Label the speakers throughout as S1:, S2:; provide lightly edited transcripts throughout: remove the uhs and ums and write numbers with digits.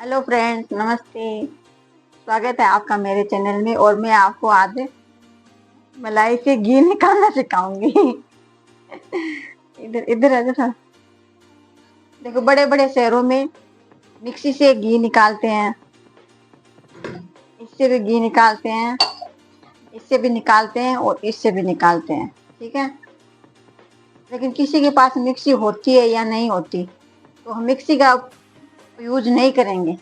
S1: Hello friends, नमस्ते। स्वागत है आपका मेरे चैनल में। और मैं आपको आज मलाई से घी निकालना सिखाऊंगी। इधर इधर इधर देखो, बड़े बड़े शहरों में मिक्सी से घी निकालते हैं, इससे भी घी निकालते हैं, इससे भी निकालते हैं और इससे भी निकालते हैं। ठीक है, लेकिन किसी के पास मिक्सी होती है या नहीं होती तो हम मिक्सी का यूज नहीं करेंगे,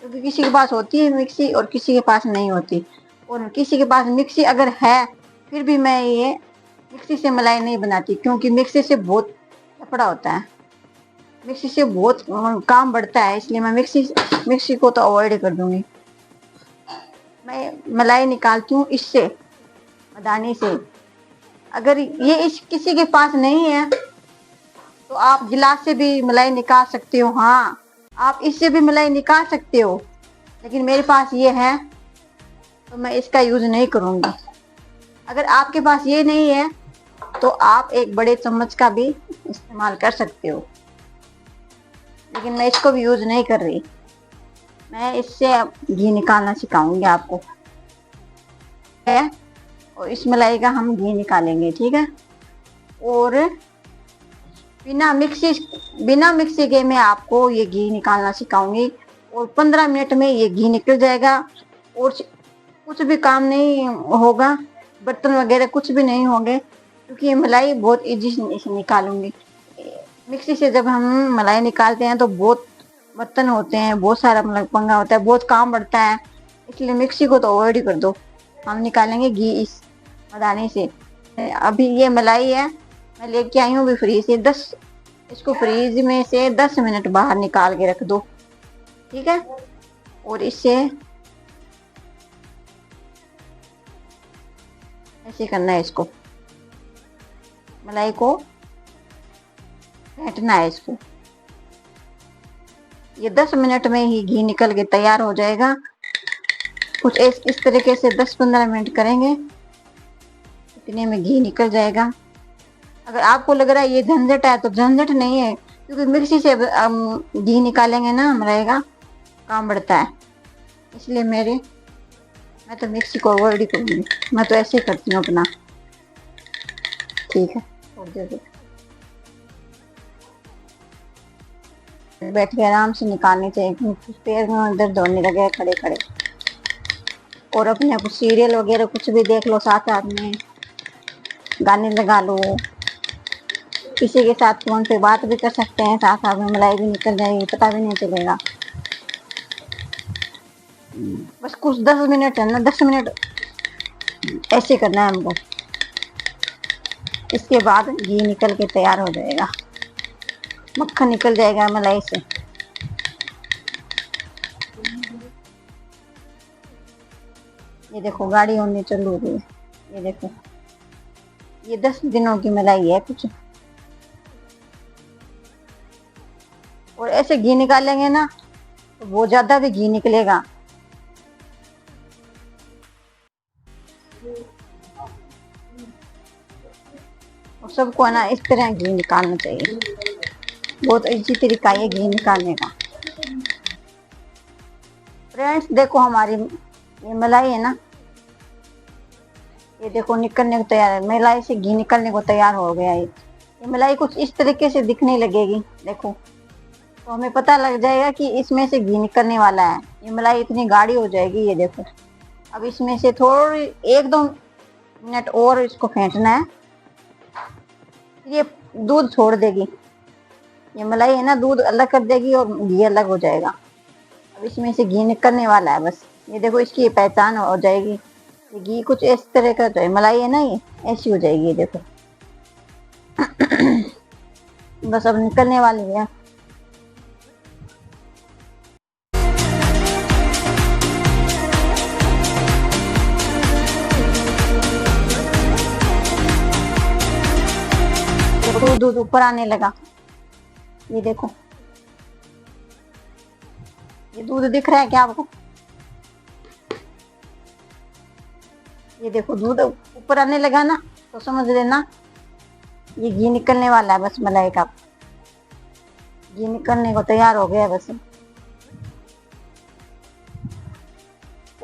S1: क्योंकि किसी के पास होती है मिक्सी और किसी के पास नहीं होती। और किसी के पास मिक्सी अगर है फिर भी मैं ये मिक्सी से मलाई नहीं बनाती, क्योंकि मिक्सी से बहुत लफड़ा होता है, मिक्सी से बहुत काम बढ़ता है, इसलिए मैं मिक्सी को तो अवॉइड कर दूंगी। मैं मलाई निकालती हूँ इससे, मदानी से। अगर ये इस किसी के पास नहीं है तो आप गिलास से भी मलाई निकाल सकते हो। हाँ, आप इससे भी मलाई निकाल सकते हो, लेकिन मेरे पास ये है तो मैं इसका यूज नहीं करूंगी। अगर आपके पास ये नहीं है तो आप एक बड़े चम्मच का भी इस्तेमाल कर सकते हो, लेकिन मैं इसको भी यूज नहीं कर रही। मैं इससे अब घी निकालना सिखाऊंगी आपको है, और इस मलाई का हम घी निकालेंगे। ठीक है, और बिना मिक्सी के मैं आपको ये घी निकालना सिखाऊंगी, और 15 मिनट में ये घी निकल जाएगा और कुछ भी काम नहीं होगा, बर्तन वगैरह कुछ भी नहीं होंगे, क्योंकि ये मलाई बहुत इजी से निकालूंगी। मिक्सी से जब हम मलाई निकालते हैं तो बहुत बर्तन होते हैं, बहुत सारा मतलब पंगा होता है, बहुत काम बढ़ता है, इसलिए मिक्सी को तो अवॉइड ही कर दो। हम निकालेंगे घी इस मदानी से। अभी ये मलाई है, मैं लेके आई हूँ अभी फ्रीज से। इसको फ्रीज में से 10 मिनट बाहर निकाल के रख दो। ठीक है, और इससे ऐसे करना है, इसको मलाई को फेंटना है इसको। ये 10 मिनट में ही घी निकल के तैयार हो जाएगा। कुछ इस तरीके से 10-15 मिनट करेंगे, इतने में घी निकल जाएगा। अगर आपको लग रहा है ये झंझट है तो झंझट नहीं है, क्योंकि मिक्सी से घी निकालेंगे ना, मलाई का काम बढ़ता है, इसलिए मैं तो मिक्सी को अवॉइड ही करूंगी। मैं तो ऐसे ही करती हूँ अपना। ठीक है, बैठ के आराम से निकालनी चाहिए, क्योंकि पैर में दर्द होने लगे खड़े खड़े। और अपने कुछ सीरियल वगैरह कुछ भी देख लो, साथ साथ में गाने लगा लो, किसी के साथ फोन पे बात भी कर सकते हैं, साथ साथ में मलाई भी निकल जाएगी, पता भी नहीं चलेगा। बस कुछ 10 मिनट है ना, 10 मिनट ऐसे करना है हमको। इसके बाद घी निकल के तैयार हो जाएगा, मक्खन निकल जाएगा मलाई से। ये देखो, गाड़ी होनी चालू हो गई है। ये देखो, ये 10 दिनों की मलाई है कुछ। और ऐसे घी निकालेंगे ना तो बहुत ज्यादा भी घी निकलेगा। और सबको है ना इस तरह घी निकालना चाहिए, बहुत अच्छी तरीका है घी निकालने का। फ्रेंड्स देखो, हमारी ये मलाई है ना, ये देखो निकलने को तैयार है, मलाई से घी निकलने को तैयार हो गया है। ये मलाई कुछ इस तरीके से दिखने लगेगी, देखो, तो हमें पता लग जाएगा कि इसमें से घी निकलने वाला है। ये मलाई इतनी गाढ़ी हो जाएगी, ये देखो। अब इसमें से थोड़ी 1-2 मिनट और इसको फेंटना है, ये दूध छोड़ देगी। ये मलाई है ना, दूध अलग कर देगी और घी अलग हो जाएगा। अब इसमें से घी निकलने वाला है, बस ये देखो, इसकी ये पहचान हो जाएगी। ये घी कुछ इस तरह का जो है, मलाई है ना, ये ऐसी हो जाएगी, ये देखो। बस अब निकलने वाली है। देखो, दूध ऊपर आने लगा, ये देखो। ये दूध दिख रहा है क्या आपको? ये देखो, दूध ऊपर आने लगा ना, तो समझ लेना ये घी निकलने वाला है। बस मलाई का घी निकलने को तैयार हो गया, बस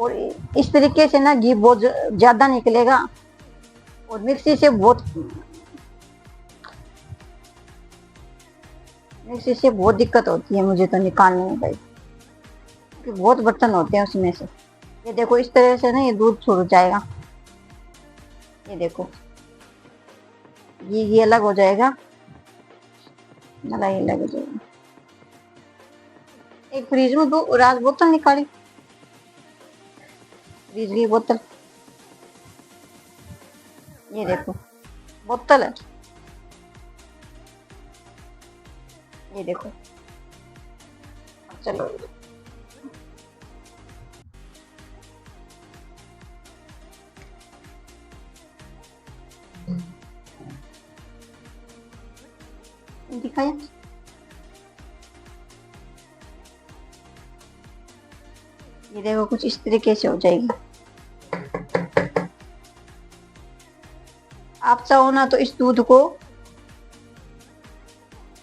S1: और इस तरीके से ना घी बहुत ज्यादा निकलेगा, और मिक्सी से बहुत दिक्कत होती है मुझे तो निकालने में भाई, क्योंकि बहुत बर्तन होते हैं उसमें से। ये देखो इस तरह से ना ये दूध छोड़ जाएगा, ये देखो ये अलग हो जाएगा, मलाई अलग हो जाएगा। एक फ्रिज में दो राज बोतल निकाली, फ्रिज की बोतल, ये देखो बोतल है, ये देखो। चलो दिखाया, ये देखो कुछ इस तरीके से हो जाएगी। आप चाहो ना तो इस दूध को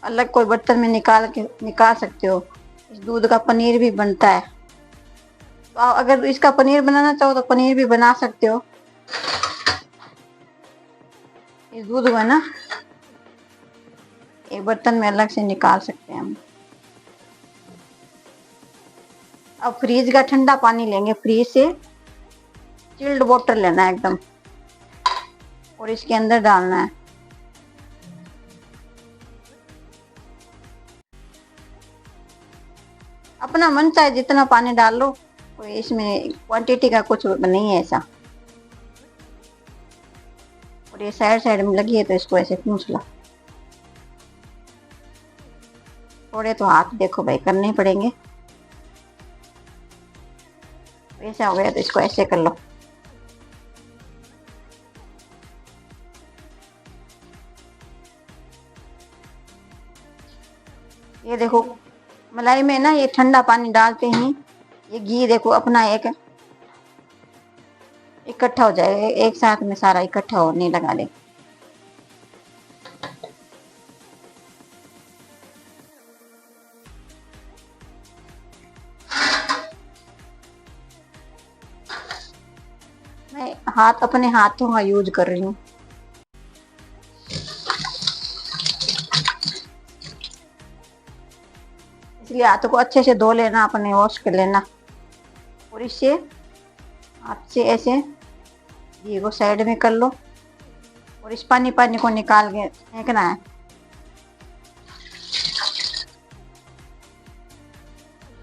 S1: अलग कोई बर्तन में निकाल सकते हो। इस दूध का पनीर भी बनता है, तो अगर इसका पनीर बनाना चाहो तो पनीर भी बना सकते हो। इस दूध को ना एक बर्तन में अलग से निकाल सकते हैं हम। अब फ्रिज का ठंडा पानी लेंगे, फ्रिज से चिल्ड वाटर लेना है एकदम, और इसके अंदर डालना है। अपना मन चाहे जितना पानी डाल लो, कोई इसमें क्वांटिटी का कुछ नहीं है ऐसा। और ये साइड में लगी है तो इसको ऐसे पूछ लो। थोड़े तो हाथ देखो भाई करने ही पड़ेंगे, ऐसा हो गया तो इसको ऐसे कर लो। ये देखो मलाई में ना ये ठंडा पानी डालते ही ये घी देखो अपना एक इकट्ठा हो जाएगा, एक साथ में सारा इकट्ठा होने लगा ले। मैं अपने हाथों का यूज कर रही हूँ। इसलिए हाथों को अच्छे से धो लेना, अपने वॉश कर लेना, और इससे हाथ से ऐसे घी को साइड में कर लो, और इस पानी को निकाल के फेंकना है।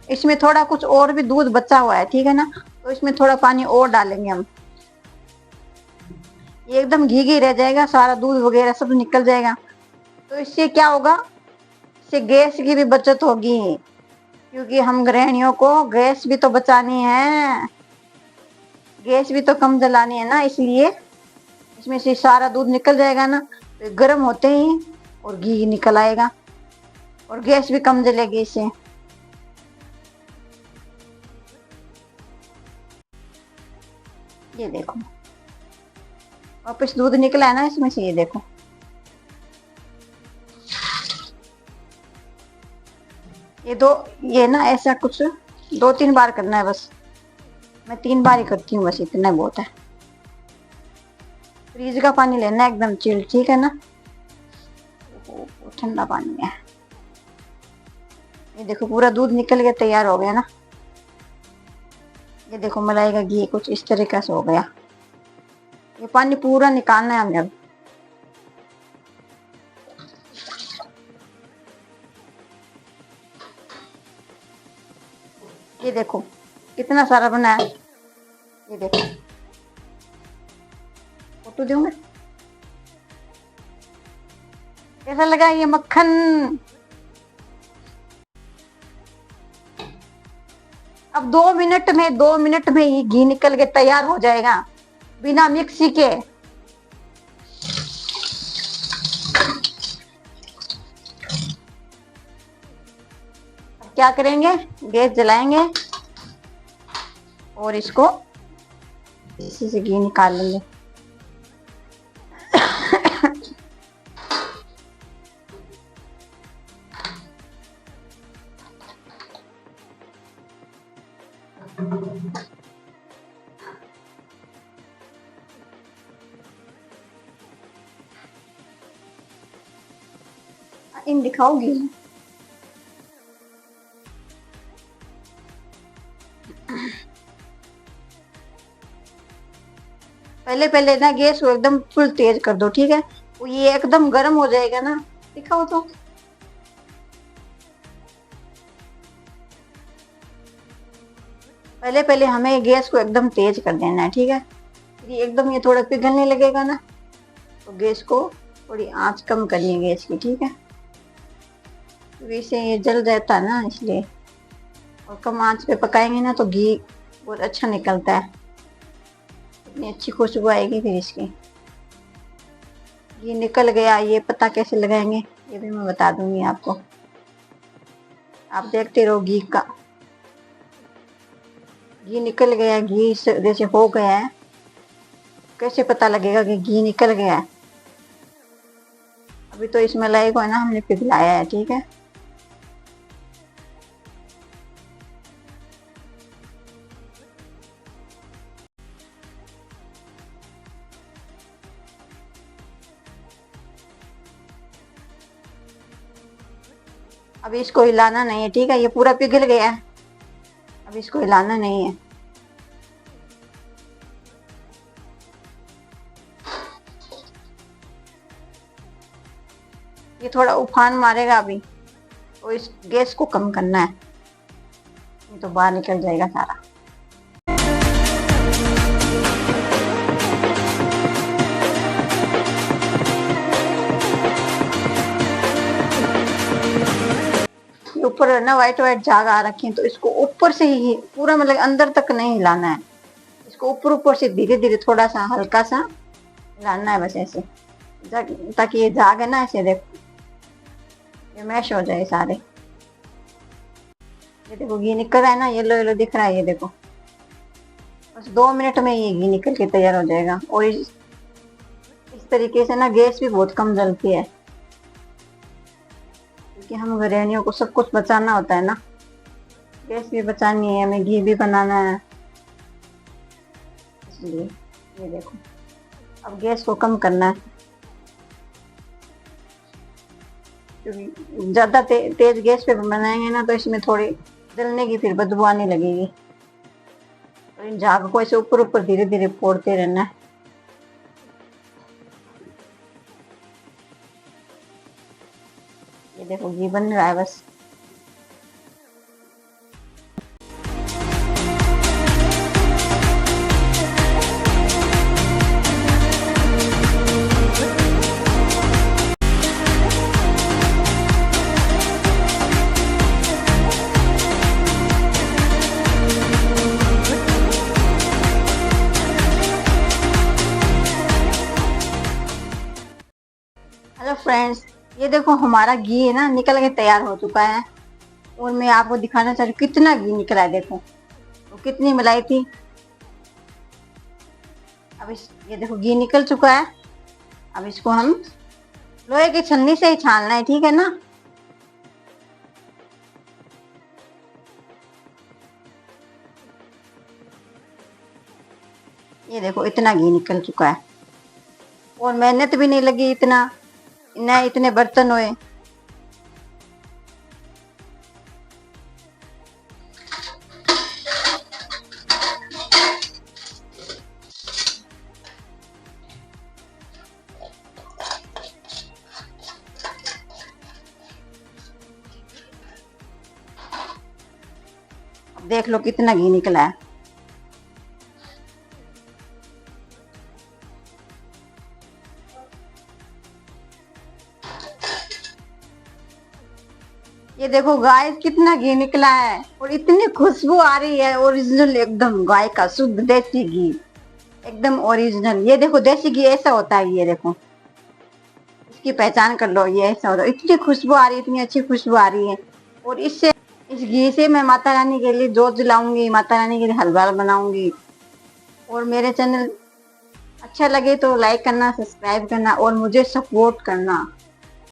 S1: इसमें थोड़ा कुछ और भी दूध बचा हुआ है, ठीक है ना, तो इसमें थोड़ा पानी और डालेंगे हम। ये एकदम घी रह जाएगा, सारा दूध वगैरह सब निकल जाएगा। तो इससे क्या होगा, इससे गैस की भी बचत होगी, क्योंकि हम गृहिणियों को गैस भी तो बचानी है, गैस भी तो कम जलानी है ना, इसलिए इसमें से सारा दूध निकल जाएगा ना, तो गर्म होते ही और घी निकल आएगा, और गैस भी कम जलेगी इससे। ये देखो वापस दूध निकला है ना इसमें से, ये देखो। ये ना ऐसा कुछ 2-3 बार करना है बस, मैं 3 बार ही करती हूँ बस, इतना बहुत है। फ्रिज का पानी लेना है एकदम चिल, ठीक है ना, ठंडा पानी है। ये देखो पूरा दूध निकल के तैयार हो गया ना, ये देखो मलाई का घी कुछ इस तरीके से हो गया। ये पानी पूरा निकालना है हमें अब। ये देखो कितना सारा बना है, ये देखो फोटो दूंगा। कैसा लगा ये मक्खन? अब 2 मिनट में ही घी निकल के तैयार हो जाएगा बिना मिक्सी के। अब क्या करेंगे, गैस जलाएंगे और इसको इसी से घी निकाल लेंगे। टाइम दिखाऊंगी मैं। पहले पहले ना गैस को एकदम फुल तेज कर दो, ठीक है। वो ये एकदम गर्म हो जाएगा ना, दिखाओ तो। पहले पहले हमें गैस को एकदम तेज कर देना है, ठीक है। फिर एकदम ये थोड़ा पिघलने लगेगा ना, तो गैस को थोड़ी आंच कम करनी है गैस की, ठीक है। वैसे ये जल जाता है ना, इसलिए। और कम आंच पे पकाएंगे ना तो घी बहुत अच्छा निकलता है, इतनी अच्छी खुशबू आएगी फिर इसकी। घी निकल गया, ये पता कैसे लगाएंगे ये भी मैं बता दूंगी आपको। आप देखते रहो। घी निकल गया, घी जैसे हो गया है। कैसे पता लगेगा कि घी निकल गया है? अभी तो इस मलाई को है ना हमने पिघलाया है, ठीक है। अब इसको हिलाना नहीं है, ठीक है। ये पूरा पिघल गया है, अब इसको हिलाना नहीं है। ये थोड़ा उफान मारेगा अभी, तो इस गैस को कम करना है, नहीं तो बाहर निकल जाएगा सारा। ऊपर है ना व्हाइट व्हाइट झाग आ रखे हैं, तो इसको ऊपर से ही पूरा मतलब अंदर तक नहीं हिलाना है। इसको ऊपर ऊपर से धीरे धीरे थोड़ा सा हल्का सा हिलाना है, बस ऐसे, ताकि ये झाग है ना, ऐसे देखो ये मैश हो जाए सारे। ये देखो घी निकल रहा है ना, येलो येलो दिख रहा है, ये देखो। बस 2 मिनट में ये घी निकल के तैयार हो जाएगा। और इस तरीके से ना गैस भी बहुत कम जलती है, क्योंकि हम गृहिणियों को सब कुछ बचाना होता है ना। गैस भी बचानी है हमें, घी भी बनाना है, इसलिए। ये देखो, अब गैस को कम करना है, क्योंकि ज़्यादा तेज गैस पे बनाएंगे ना तो इसमें थोड़ी जलने की फिर बदबू आने लगेगी। और इन झाग को ऐसे ऊपर ऊपर धीरे धीरे फोड़ते रहना है। ये देखो घी बन रहा है बस। हेलो फ्रेंड्स, ये देखो हमारा घी है ना निकल के तैयार हो चुका है। और मैं आपको दिखाना चाह रही हूँ कितना घी निकला है, देखो वो कितनी मलाई थी। अब ये देखो घी निकल चुका है। अब इसको हम लोहे की छन्नी से ही छानना है, ठीक है ना। ये देखो इतना घी निकल चुका है, और मेहनत भी नहीं लगी इतना, न इतने बर्तन हुए। अब देख लो कितना घी निकला है। ये देखो गाय कितना घी निकला है, और इतनी खुशबू आ रही है, ओरिजिनल एकदम गाय का शुद्ध देसी घी, एकदम ओरिजिनल। ये देखो देसी घी ऐसा होता है, ये देखो इसकी पहचान कर लो, ये ऐसा होता है। इतनी खुशबू आ रही है, इतनी अच्छी खुशबू आ रही है। और इससे, इस घी से मैं माता रानी के लिए जोत जलाऊंगी, माता रानी के लिए हलवा बनाऊंगी। और मेरे चैनल अच्छा लगे तो लाइक करना, सब्सक्राइब करना और मुझे सपोर्ट करना।